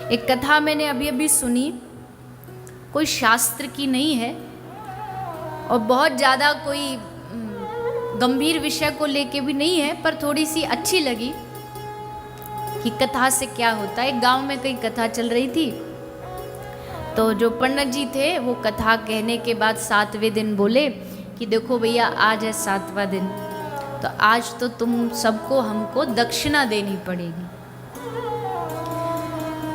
एक कथा मैंने अभी अभी सुनी, कोई शास्त्र की नहीं है और बहुत ज़्यादा कोई गंभीर विषय को लेके भी नहीं है, पर थोड़ी सी अच्छी लगी कि कथा से क्या होता है। एक गांव में कई कथा चल रही थी, तो जो पंडित जी थे वो कथा कहने के बाद 7वें दिन बोले कि देखो भैया, आज है 7वां दिन, तो आज तो तुम सबको हमको दक्षिणा देनी पड़ेगी।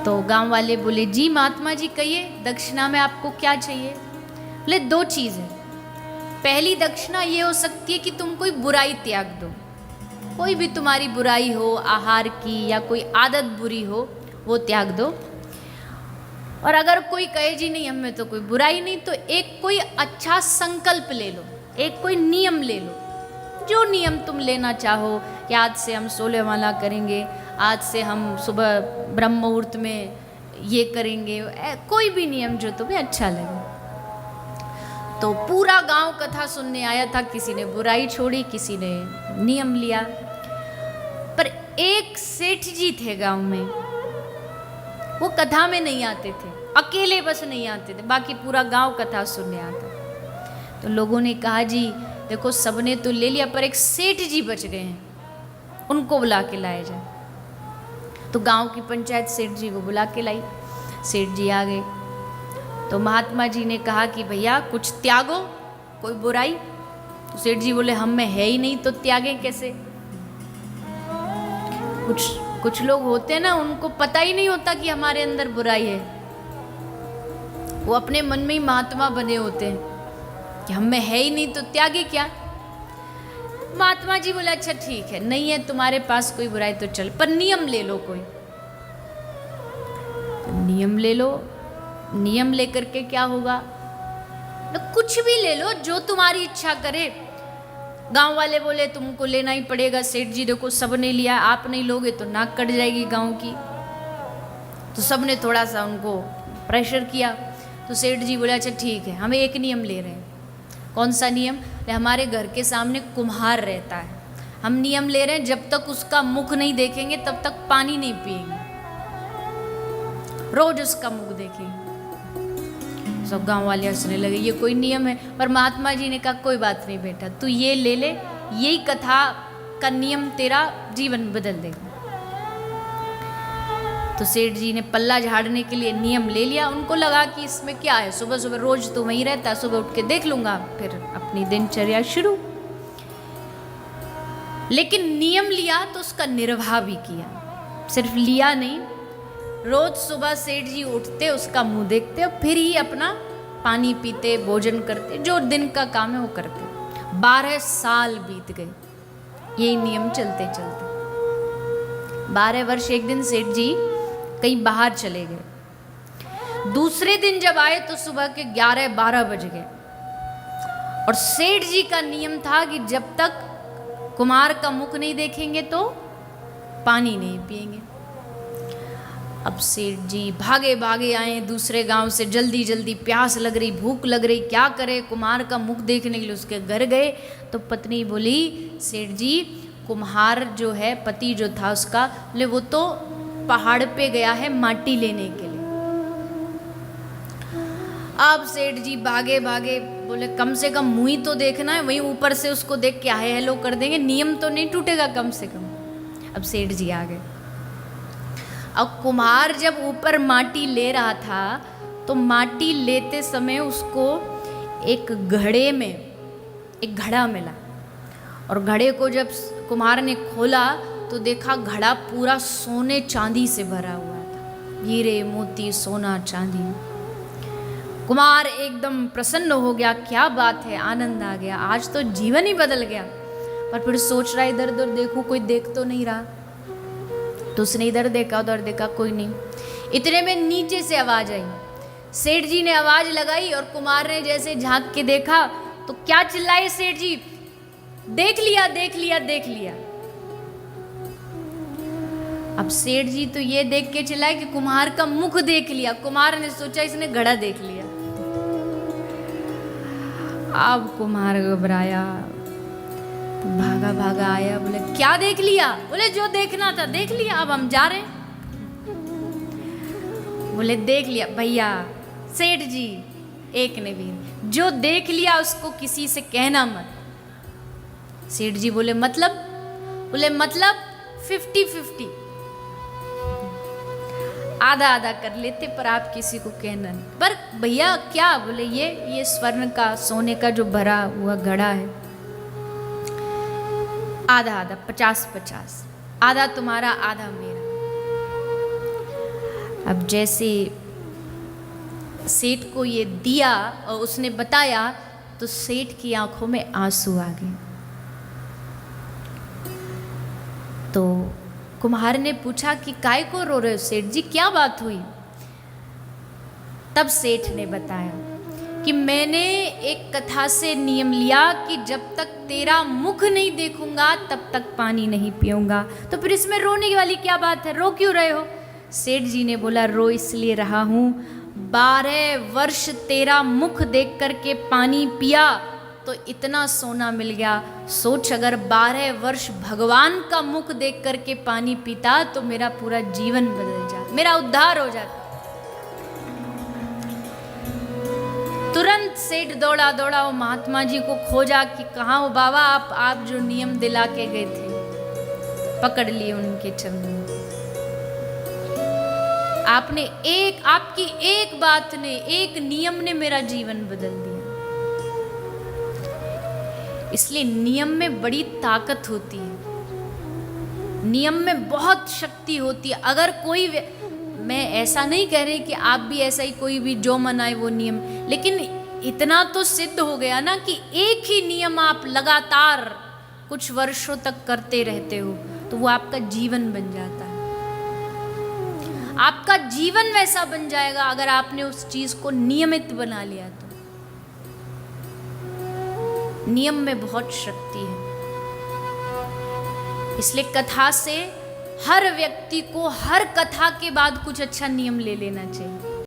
तो गांव वाले बोले, जी महात्मा जी कहिए, दक्षिणा में आपको क्या चाहिए? बोले 2 चीज़ है। पहली दक्षिणा ये हो सकती है कि तुम कोई बुराई त्याग दो, कोई भी तुम्हारी बुराई हो, आहार की या कोई आदत बुरी हो, वो त्याग दो। और अगर कोई कहे जी नहीं हमें तो कोई बुराई नहीं, तो एक कोई अच्छा संकल्प ले लो, एक कोई नियम ले लो। जो नियम तुम लेना चाहो कि आज से हम 16 माला करेंगे, आज से हम सुबह ब्रह्म मुहूर्त में ये करेंगे, कोई भी नियम जो तुम्हें अच्छा लगे। तो पूरा गांव कथा सुनने आया था, किसी ने बुराई छोड़ी, किसी ने नियम लिया। पर एक सेठ जी थे गांव में, वो कथा में नहीं आते थे, अकेले बस नहीं आते थे, बाकी पूरा गांव कथा सुनने आता। तो लोगों ने कहा जी देखो, सबने तो ले लिया पर एक सेठ जी बच गए हैं, उनको बुला के लाया जाए। तो गांव की पंचायत सेठ जी को बुला के लाई। सेठ जी आ गए तो महात्मा जी ने कहा कि भैया कुछ त्यागो, कोई बुराई। तो सेठ जी बोले, हम में है ही नहीं तो त्यागे कैसे? कुछ लोग होते हैं ना, उनको पता ही नहीं होता कि हमारे अंदर बुराई है, वो अपने मन में ही महात्मा बने होते हैं कि हम में है ही नहीं तो त्यागे क्या। महात्मा जी बोले, अच्छा ठीक है, नहीं है तुम्हारे पास कोई बुराई तो चल, पर नियम ले लो कोई। तो नियम ले लो, नियम लेकर के क्या होगा? तो कुछ भी ले लो जो तुम्हारी इच्छा करे। गांव वाले बोले तुमको लेना ही पड़ेगा। सेठ जी देखो सबने लिया, आप नहीं लोगे तो नाक कट जाएगी गांव की। तो सबने थोड़ा सा उनको प्रेशर किया। तो सेठ जी बोले, अच्छा ठीक है, हम एक नियम ले रहे हैं। कौन सा नियम? हमारे घर के सामने कुम्हार रहता है, हम नियम ले रहे हैं जब तक उसका मुख नहीं देखेंगे तब तक पानी नहीं पिएंगे, रोज उसका मुख देखेंगे। सब गांव वाले हंसने लगे, ये कोई नियम है? पर महात्मा जी ने कहा, कोई बात नहीं बेटा, तू ये ले ले, यही कथा का नियम तेरा जीवन बदल देगा। तो सेठ जी ने पल्ला झाड़ने के लिए नियम ले लिया। उनको लगा कि इसमें क्या है, सुबह सुबह रोज तो वहीं रहता, सुबह उठ के देख लूंगा, फिर अपनी दिनचर्या शुरू। लेकिन नियम लिया तो उसका निर्वाह भी किया, सिर्फ लिया नहीं, रोज सुबह सेठ जी उठते, उसका मुंह देखते और फिर ही अपना पानी पीते, भोजन करते, जो दिन का काम है वो करते। 12 साल बीत गए यही नियम चलते चलते। 12 वर्ष। एक दिन सेठ जी कहीं बाहर चले गए। दूसरे दिन जब आए तो सुबह के 11-12 बज गए। और सेठ जी का नियम था कि जब तक कुम्हार का मुख नहीं देखेंगे तो पानी नहीं पिएंगे। अब सेठ जी भागे भागे आए दूसरे गांव से, जल्दी जल्दी, प्यास लग रही, भूख लग रही, क्या करे? कुम्हार का मुख देखने के लिए उसके घर गए तो पत्नी बोली, सेठ जी कुम्हार जो है, पति जो था उसका, बोले वो तो पहाड़ पे गया है माटी लेने के लिए। अब सेठ जी भागे भागे, बोले कम से कम मुंह ही तो देखना है, वहीं ऊपर से उसको देख के हाय हेलो कर देंगे, नियम तो नहीं टूटेगा कम से कम। अब सेठ जी आ गए। अब कुम्हार जब ऊपर माटी ले रहा था तो माटी लेते समय उसको एक घड़े में एक घड़ा मिला, और घड़े को जब कुम्हार ने खोला तो देखा घड़ा पूरा सोने चांदी से भरा हुआ था, हीरे मोती सोना चांदी। कुम्हार एकदम प्रसन्न हो गया, क्या बात है, आनंद आ गया, आज तो जीवन ही बदल गया। पर फिर सोच रहा इधर उधर देखूं, कोई देख तो नहीं रहा। तो उसने इधर देखा उधर देखा, कोई नहीं। इतने में नीचे से आवाज आई। सेठ जी ने आवाज लगाई और कुम्हार ने जैसे झांक के देखा तो क्या चिल्लाए सेठ जी, देख लिया देख लिया देख लिया। अब सेठ जी तो ये देख के चिल्लाए कि कुम्हार का मुख देख लिया। कुम्हार ने सोचा इसने घड़ा देख लिया। अब कुम्हार घबराया, भागा भागा आया, बोले क्या देख लिया? बोले जो देखना था देख लिया, अब हम जा रहे हैं। बोले देख लिया भैया, सेठ जी एक ने भी, जो देख लिया उसको किसी से कहना मत। सेठ जी बोले मतलब? बोले मतलब 50-50, आधा आधा कर लेते, पर आप किसी को कहना नहीं। पर भैया क्या? बोले ये स्वर्ण का, सोने का जो भरा हुआ घड़ा है, आधा आधा 50-50, आधा तुम्हारा आधा मेरा। अब जैसे सेठ को ये दिया और उसने बताया तो सेठ की आंखों में आंसू आ गए। तो कुम्हार ने पूछा कि काय को रो रहे हो सेठ जी, क्या बात हुई? तब सेठ ने बताया कि मैंने एक कथा से नियम लिया कि जब तक तेरा मुख नहीं देखूंगा तब तक पानी नहीं पीऊंगा। तो फिर इसमें रोने वाली क्या बात है, रो क्यों रहे हो? सेठ जी ने बोला रो इसलिए रहा हूं, 12 वर्ष तेरा मुख देख करके पानी पिया तो इतना सोना मिल गया। सोच अगर 12 वर्ष भगवान का मुख देख करके पानी पीता तो मेरा पूरा जीवन बदल जाता, मेरा उद्धार हो जाता। तुरंत सेठ दौड़ा दौड़ा वो महात्मा जी को खोजा कि कहाँ हो बाबा, आप जो नियम दिला के गए थे। पकड़ लिए उनके चरणों। आपकी एक बात ने, एक नियम ने मेरा जीवन बदल दिया। इसलिए नियम में बड़ी ताकत होती है, नियम में बहुत शक्ति होती है। अगर कोई, मैं ऐसा नहीं कह रही कि आप भी ऐसा ही कोई भी जो मनाए वो नियम, लेकिन इतना तो सिद्ध हो गया ना कि एक ही नियम आप लगातार कुछ वर्षों तक करते रहते हो तो वो आपका जीवन बन जाता है। आपका जीवन वैसा बन जाएगा अगर आपने उस चीज को नियमित बना लिया तो। नियम में बहुत शक्ति है। इसलिए कथा से हर व्यक्ति को हर कथा के बाद कुछ अच्छा नियम ले लेना चाहिए।